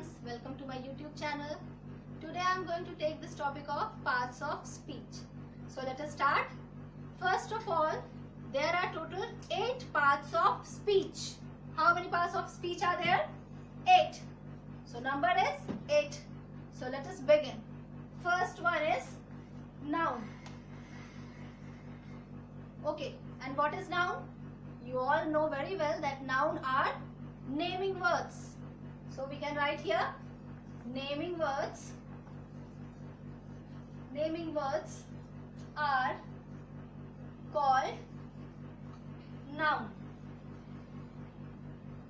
friends, welcome to my YouTube channel. Today I am going to take this topic of parts of speech. So let us start. First of all, there are total 8 parts of speech. How many parts of speech are there? 8. So number is 8. So let us begin. First one is noun. Okay, and what is noun? You all know very well that noun are naming words. So we can write here naming words. Naming words are called noun.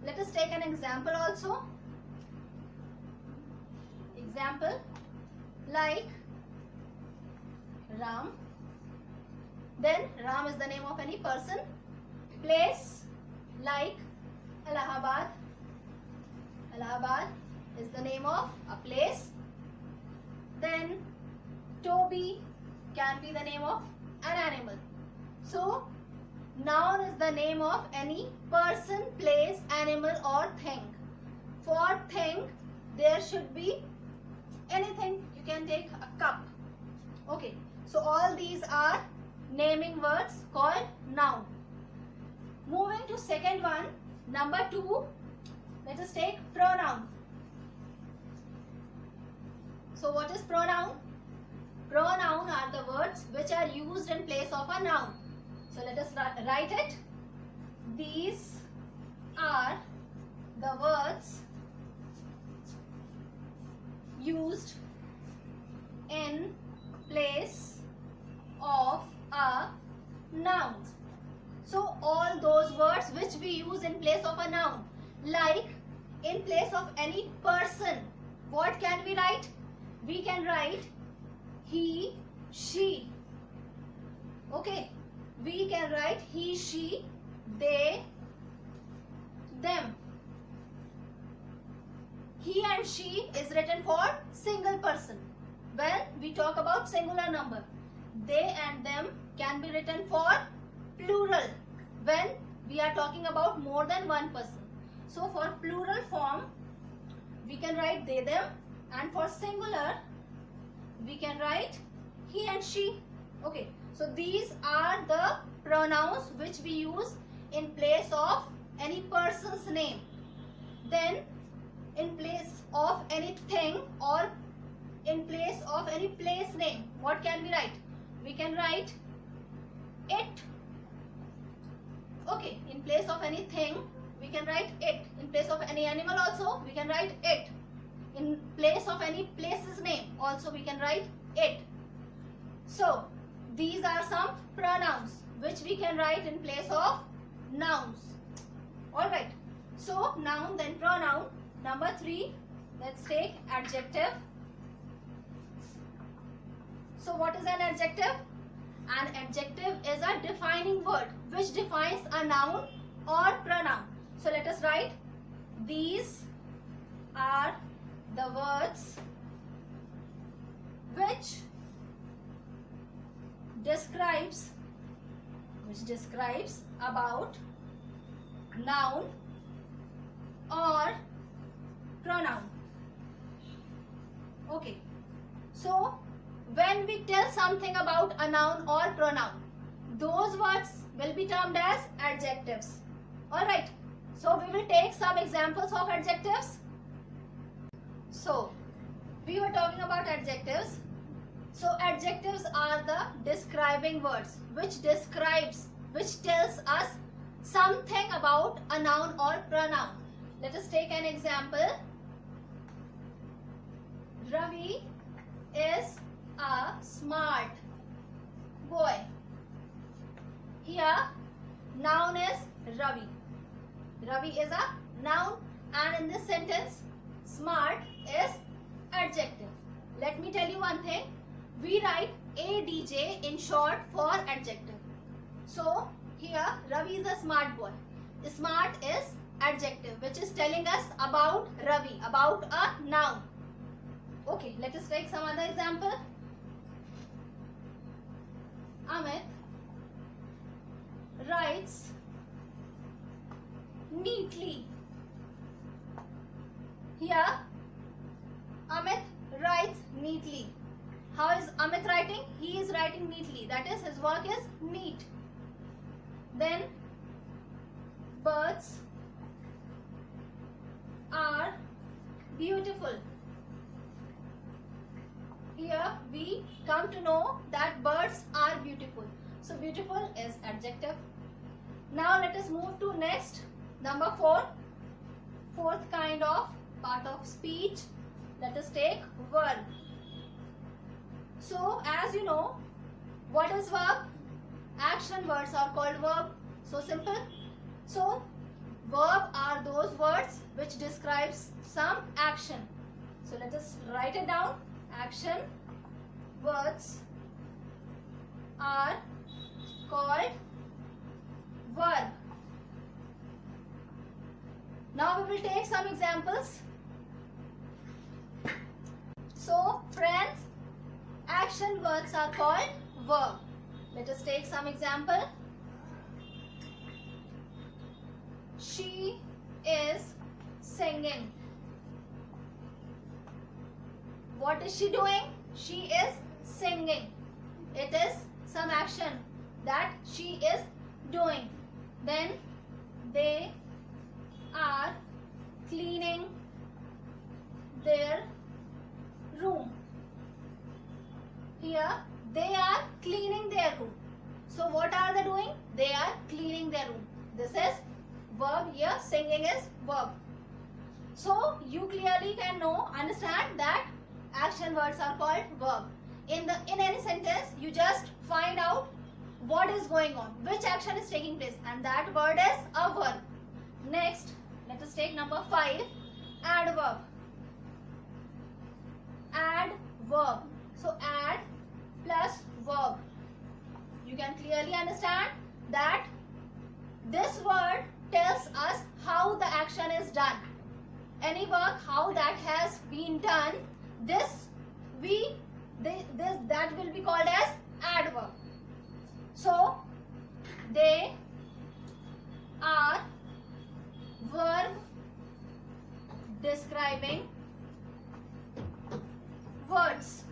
Let us take an example also. Example like Ram. Then Ram is the name of any person. Place like Allahabad. Allahabad is the name of a place. Then Toby can be the name of an animal. So noun is the name of any person, place, animal or thing. For thing there should be anything. You can take a cup. Okay, so all these are naming words called noun. Moving to second one, number 2, let us take pronoun. So what is pronoun? Pronoun are the words which are used in place of a noun. So let us write it. These are the words used in place of a noun. So all those words which we use in place of a noun, like in place of any person, what can we write? We can write he, she. Okay, we can write he, she, they, them. He and she is written for single person. When we talk about singular number, they and them can be written for plural when we are talking about more than one person. So for plural form, we can write they, them, and for singular, we can write he and she. Okay, so these are the pronouns which we use in place of any person's name. Then in place of anything or in place of any place name, what can we write? We can write it. Okay, in place of anything, we can write it. In place of any animal also, we can write it. In place of any place's name, also we can write it. So, these are some pronouns which we can write in place of nouns. Alright, so noun then pronoun. Number 3, let's take adjective. So what is an adjective? An adjective is a defining word which defines a noun or pronoun. So let us write, these are the words which describes about noun or pronoun. Okay, so when we tell something about a noun or pronoun, those words will be termed as adjectives. Alright, so we will take some examples of adjectives. So, we were talking about adjectives. So, adjectives are the describing words which tells us something about a noun or pronoun. Let us take an example. Ravi is a smart boy. Here, noun is Ravi. Ravi is a noun, and in this sentence, smart is adjective. Let me tell you one thing. We write ADJ in short for adjective. So, here Ravi is a smart boy. Smart is adjective which is telling us about Ravi, about a noun. Okay, let us take some other example. Amit writes neatly. Here neatly. How is Amit writing? He is writing neatly. That is, his work is neat. Then birds are beautiful. Here we come to know that birds are beautiful. So beautiful is adjective. Now let us move to next, number 4. Fourth kind of part of speech. Let us take verb. So as you know, what is verb? Action words are called verb. So simple. So verb are those words which describes some action. So let us write it down. Action words are called verb. Now we will take some examples. So friends, action words are called verb. Let us take some example. She is singing. What is she doing? She is singing. It is some action that she is doing. Then they are cleaning their room. Here they are cleaning their room. So what are they doing? They are cleaning their room. This is verb. Here singing is verb. So you clearly can understand that action words are called verb. In any sentence, you just find out what is going on, which action is taking place, and that word is a verb. Next, let us take number 5, adverb. Adverb. So add plus verb. You can clearly understand that this word tells us how the action is done. Any work, how that has been done, that will be called as adverb. So they are verb describing words.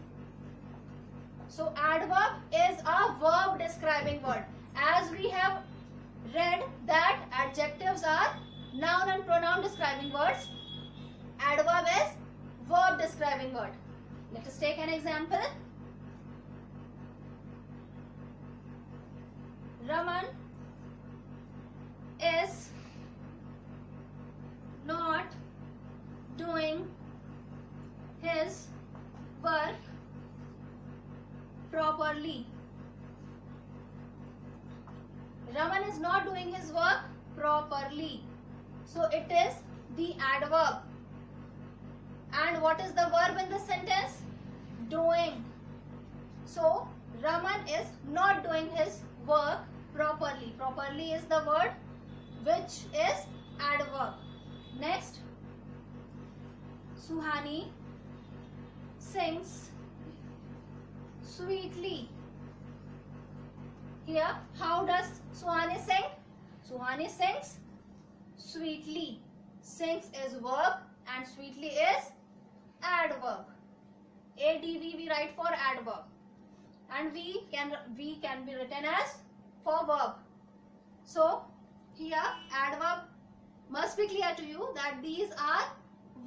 So adverb is a verb describing word. As we have read that adjectives are noun and pronoun describing words, adverb is verb describing word. Let us take an example. Raman is not doing his work properly. Raman is not doing his work properly. So it is the adverb. And what is the verb in this sentence? Doing. So Raman is not doing his work properly. Properly is the word which is adverb. Next, Suhani sings sweetly. Here, how does Suhani sing? Suhani sings sweetly. Sings is verb and sweetly is adverb. ADV we write for adverb, and V can be written as for verb. So here adverb must be clear to you that these are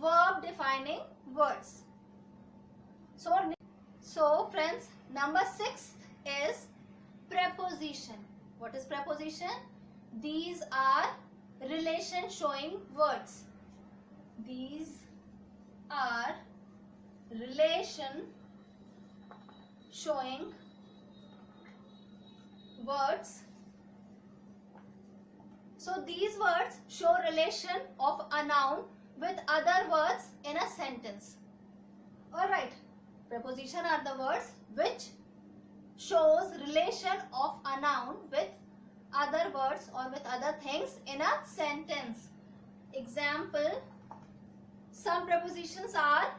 verb defining words. So friends, number 6 is preposition. What is preposition? These are relation showing words. These are relation showing words. So these words show relation of a noun with other words in a sentence. Alright, preposition are the words which shows relation of a noun with other words or with other things in a sentence. Example, some prepositions are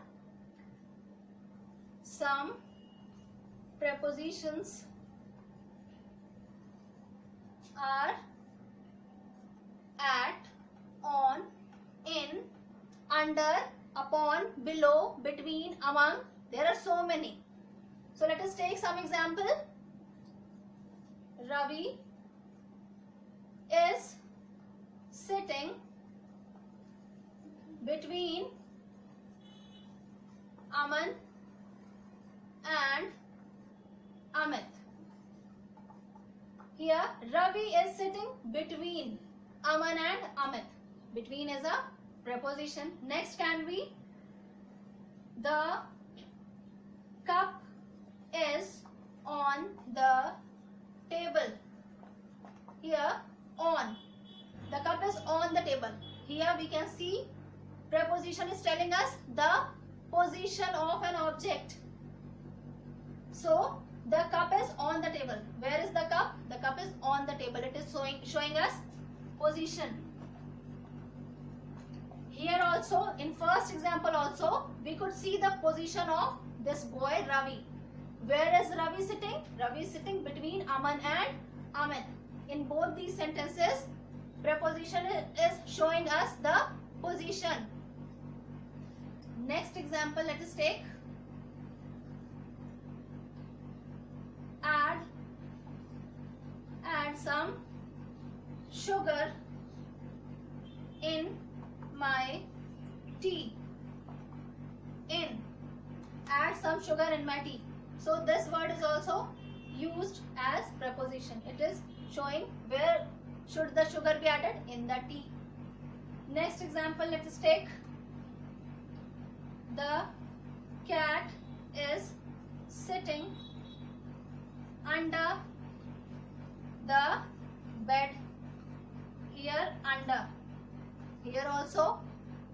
at, on, in, under, upon, below, between, among, There are so many. So let us take some example. Ravi is sitting between Aman and Amit. Here Ravi is sitting between Aman and Amit. Between is a preposition. Next can be the cup is on the table. Here on. The cup is on the table. Here we can see preposition is telling us the position of an object. So the cup is on the table. Where is the cup? The cup is on the table. It is showing us position. Here also, in first example also, we could see the position of this boy Ravi. Where is Ravi sitting? Ravi is sitting between Aman and Amit. In both these sentences, preposition is showing us the position. Next example, let us take. Add some sugar in my tea. Add some sugar in my tea. So this word is also used as preposition. It is showing where should the sugar be added, in the tea. Next example, let us take. The cat is sitting under the bed. Here under. Here also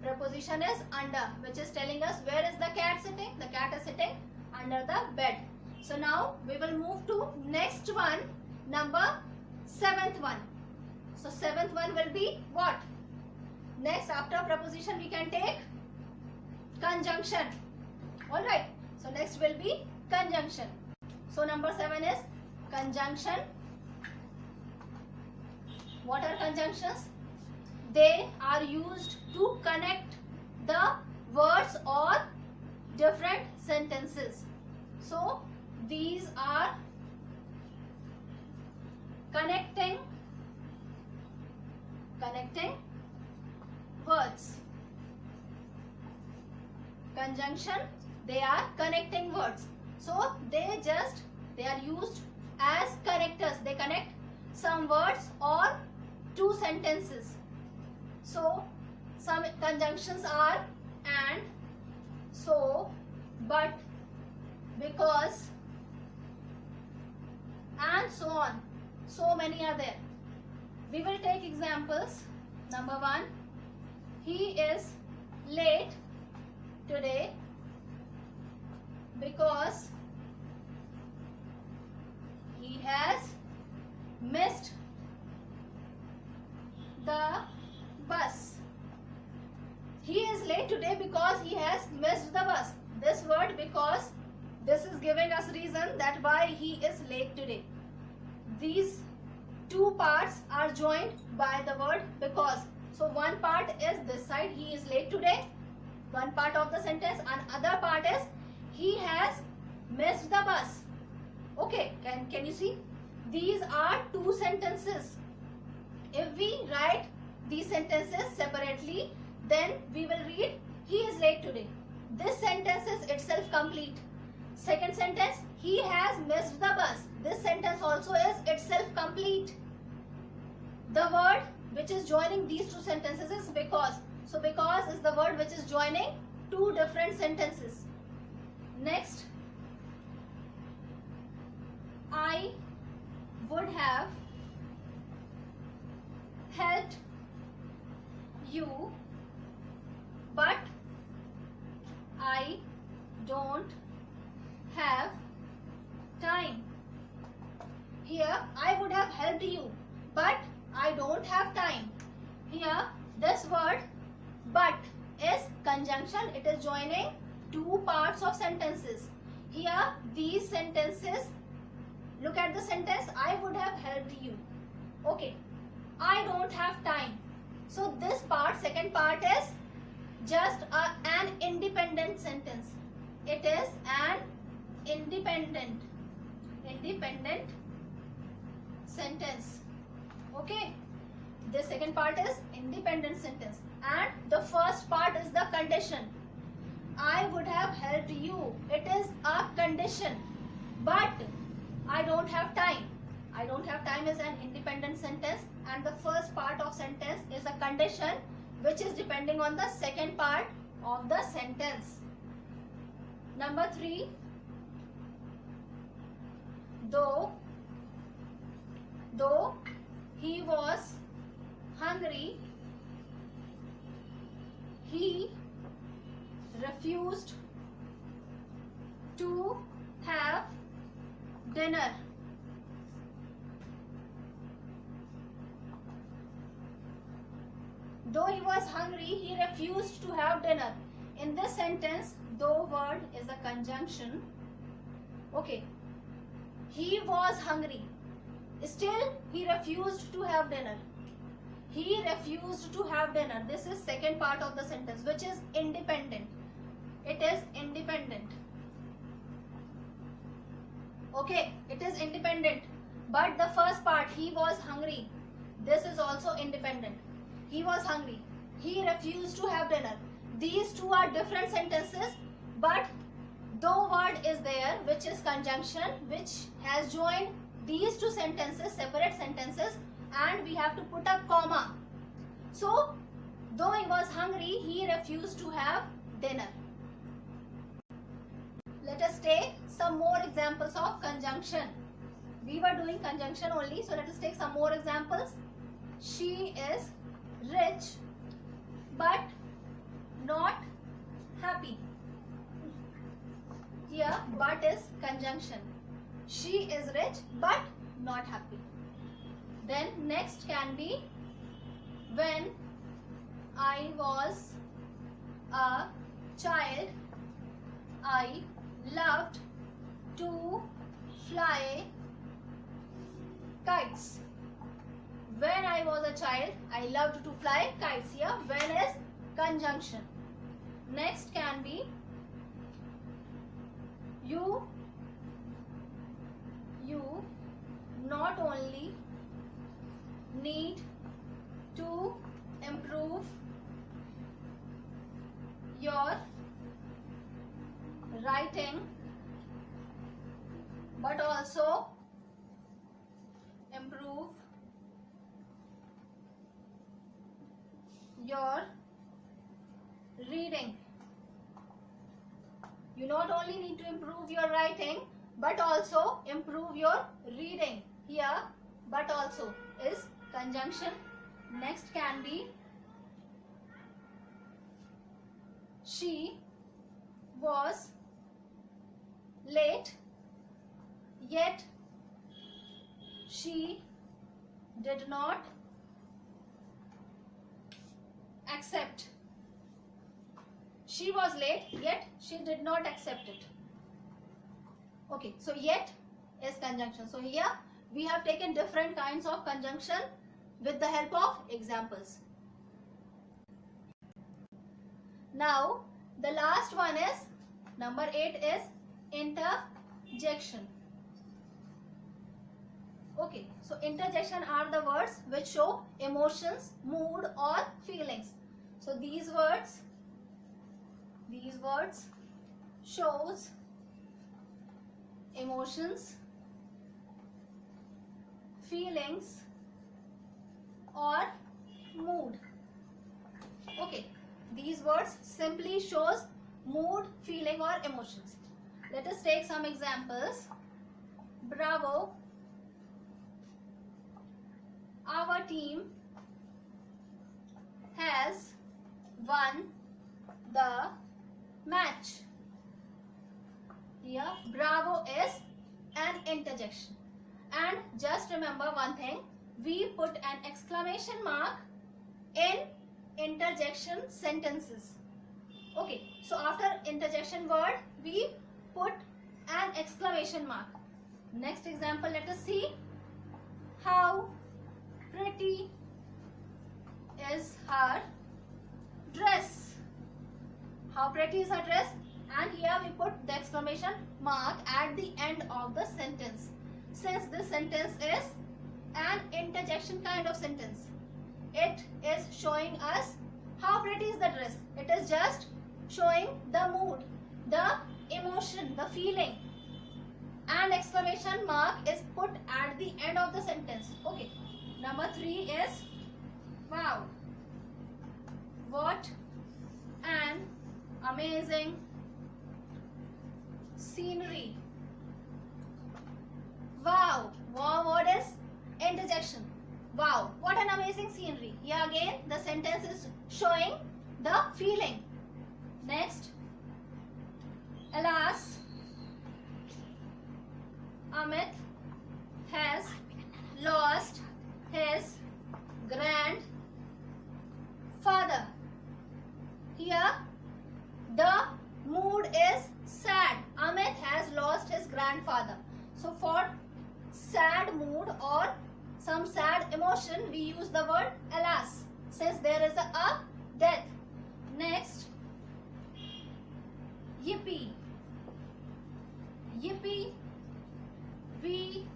preposition is under, which is telling us where is the cat sitting. The cat is sitting under the bed. So now we will move to next one, number 7th one. So 7th one will be what? Next, after preposition we can take conjunction. Alright. So next will be conjunction. So number 7 is conjunction. What are conjunctions? They are used to connect the words or different sentences. So these are connecting words. Conjunction, they are connecting words. So they are used as connectors. They connect some words or two sentences. So some conjunctions are and, so, but, because, and so on. So many are there. We will take examples. Number 1, he is late today because he has missed the bus. He is late today because he has missed the bus. This word because, this is giving us reason that why he is late today. These two parts are joined by the word because. So one part is this side, he is late today, one part of the sentence, and other part is he has missed the bus. Okay, can you see? These are two sentences. If we write these sentences separately, then we will read he is late today. This sentence is itself complete. Second sentence, he has missed the bus. This sentence also is itself complete. The word which is joining these two sentences is because. So because is the word which is joining two different sentences. Next, I would have helped you, but I don't have time. Here, I would have helped you, but I don't have time. Here, this word but is conjunction. It is joining two parts of sentences. Here, these sentences, look at the sentence, I would have helped you. Okay, I don't have time. So this part, second part is just an independent sentence. It it is an independent sentence. Okay, the second part is independent sentence, and the first part is the condition. I would have helped you. It is a condition, but I don't have time. I don't have time is an independent sentence, and the first part of sentence is a condition which is depending on the second part of the sentence. Number 3, though he was hungry, he refused to have dinner. Though he was hungry, he refused to have dinner. In this sentence, though word is a conjunction. Okay, he was hungry, still he refused to have dinner. He refused to have dinner. This is second part of the sentence, which is independent. It is independent. Okay, it is independent. But the first part, he was hungry, this is also independent. He was hungry, he refused to have dinner. These two are different sentences, but though word is there, which is conjunction, which has joined these two sentences, separate sentences, and we have to put a comma. So, though he was hungry, he refused to have dinner. Let us take some more examples of conjunction. We were doing conjunction only, so let us take some more examples. She is rich but not happy. Here, but is conjunction. She is rich but not happy. Then next can be, when I was a child, I loved to fly kites. When I was a child, I loved to fly kites. Here, when is conjunction. Next can be, you not only need to improve your writing, but also improve your reading. You not only need to improve your writing, but also improve your reading. Here, but also is conjunction. Next can be, she was late, yet she did not accept. She was late, yet she did not accept it. Okay, so yet is conjunction. So here we have taken different kinds of conjunction with the help of examples. Now, the last one is, number 8 is interjection. Okay, so interjection are the words which show emotions, mood or feelings. So these words shows emotions, feelings or mood. Okay, these words simply shows mood, feeling or emotions. Let us take some examples. Bravo, our team has won the match. Here, bravo is an interjection. And just remember one thing, we put an exclamation mark in interjection sentences. Okay, so after interjection word, we put an exclamation mark. Next example, let us see. How pretty is her dress? How pretty is her dress? and here we put the exclamation mark at the end of the sentence. Since this sentence is an interjection kind of sentence, it is showing us how pretty is the dress. It is just showing the mood, the emotion, the feeling, and exclamation mark is put at the end of the sentence. Okay. Number 3 is wow. What an amazing scenery. Wow. Wow word is interjection. Wow, what an amazing scenery. Here again the sentence is showing the feeling. Next, alas, Amit has lost his grandfather. Here the mood is sad. Amit has lost his grandfather. So for sad mood or some sad emotion, we use the word alas, since there is a death. Next, yippee. Yippee, we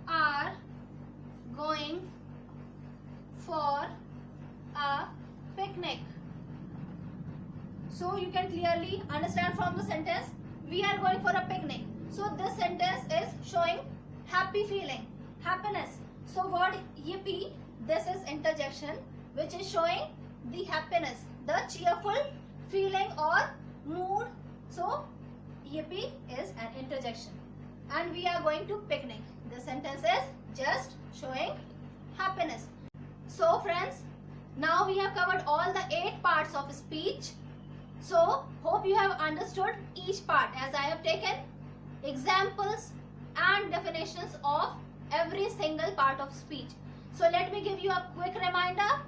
are going for a picnic. So you can clearly understand from the sentence, we are going for a picnic. So this sentence is showing happy feeling, happiness. So word yippee, this is interjection which is showing the happiness, the cheerful feeling or mood. So yippee is an interjection. And we are going to picnic. The sentence is just showing happiness. So friends, now we have covered all the 8 parts of speech. So hope you have understood each part, as I have taken examples and definitions of every single part of speech. So let me give you a quick reminder.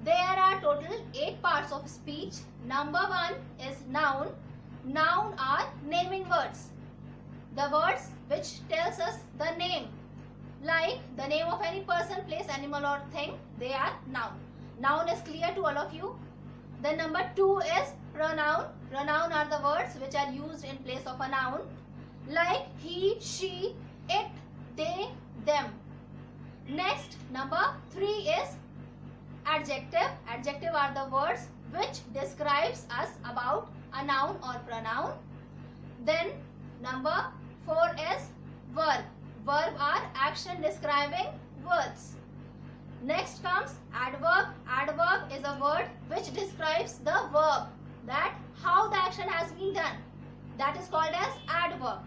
There are total 8 parts of speech. Number 1 is noun. Noun are naming words. The words which tells us the name, like the name of any person, place, animal or thing, they are noun. Noun is clear to all of you. Then number 2 is pronoun. Pronoun are the words which are used in place of a noun, like he, she, it, they, them. Next, number 3 is adjective. Adjective are the words which describes us about a noun or pronoun. Then number 4 is verb. Verb are action describing words. Next comes adverb. Adverb is a word which describes the verb, that how the action has been done. That is called as adverb.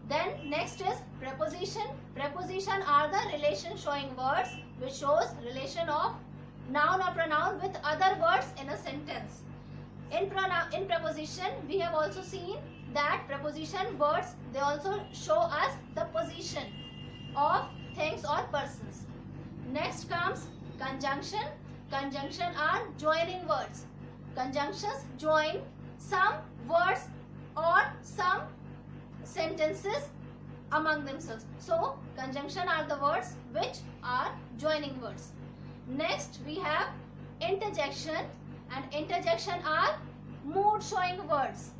Then next is preposition. Preposition are the relation showing words which shows relation of noun or pronoun with other words in a sentence. In preposition, we have also seen that preposition words, they also show us the position of things or persons. Next comes conjunction. Conjunction are joining words. Conjunctions join some words or some sentences among themselves. So conjunction are the words which are joining words. Next we have interjection, and interjection are mood showing words.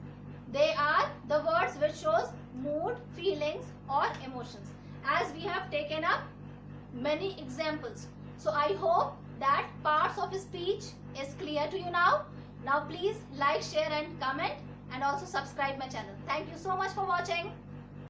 They are the words which shows mood, feelings or emotions, as we have taken up many examples. So I hope that parts of speech is clear to you now. Now please like, share and comment, and also subscribe my channel. Thank you so much for watching.